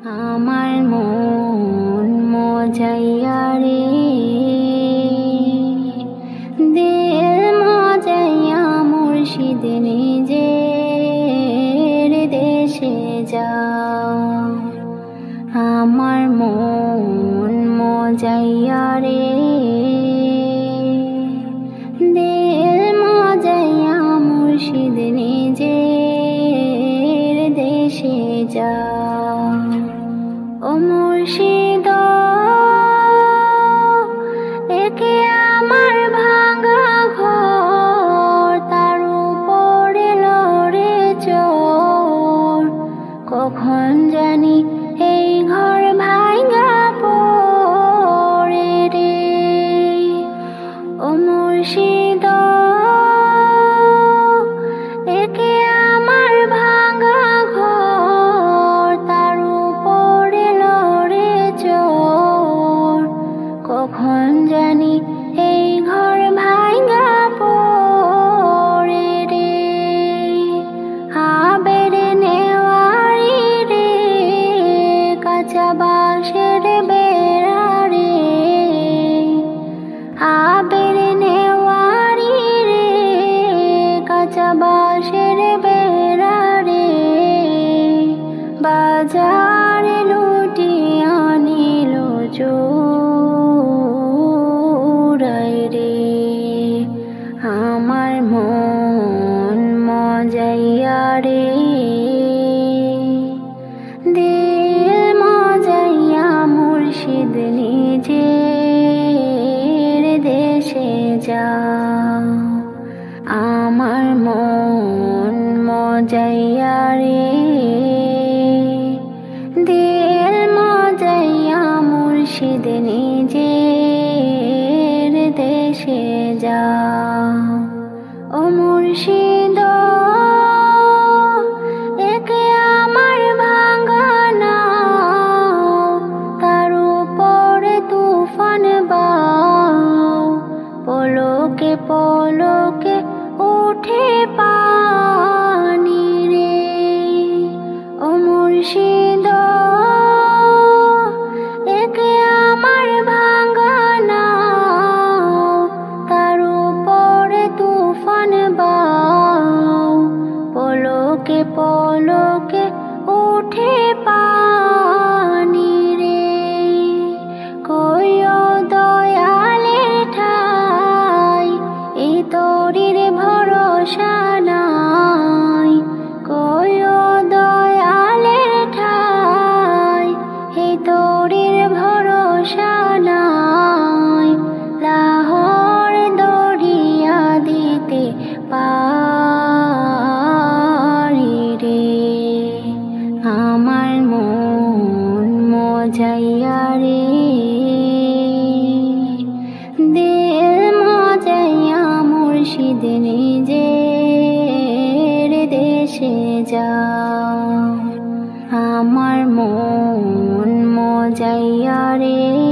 আমার মন মজাইয়া রে, দিল মজাইয়া মুর্শিদ নিজের দেশে যাও। আমার মন মজাইয়া রে, দিল মজাইয়া মুর্শিদ নিজের দেশে যাও। ও মুর্শিদ একে আমার ভাঙা ঘর, তার উপরে লড়ে চোর। কখন জানি এই ঘর ভাঙা পড়ে রে। ও মুর্শিদ একে আমার ভাঙা ঘর, তার উপরে লড়ে চোর। কখন জানি এই ঘর ভাঙা পড়ে রে। আবের নেওয়ারি রে, কাঁচা বাঁশের বেড়া রে। আবের নেওয়ারি রে, কাঁচা বাঁশের বেড়া রে। বাজারে লুটিয়া নিল চোরাই রে। আমার মন মজাইয়া রে, দিল মজাইয়া মুর্শিদ নিজের দেশে যাও। আমার মন মজাইয়া রে, দিল মজাইয়া মুর্শিদ নিজের দেশে যাও। ও মুর্শিদ একে আমার ভাঙা নাও, তার উপরে তুফান বাও। পলকে পলকে উঠে পানি রে। ও মুর্শিদ একে আমার ভাঙা নাও, তার উপরে তুফান বাও। পলকে পলকে উঠে পানি রে। কইও দয়ালের ঠাই, এই তরির ভরসা নাই। কইও দয়ালের ঠাই, এই তরির ভরসা নাই। লাহোর দরিয়া দিতে পারি রে। আমার মন মজাইয়া রে, দিল মজাইয়া মুর্শিদ নিজের দেশে যাও। আমার মন মজাইয়া রে।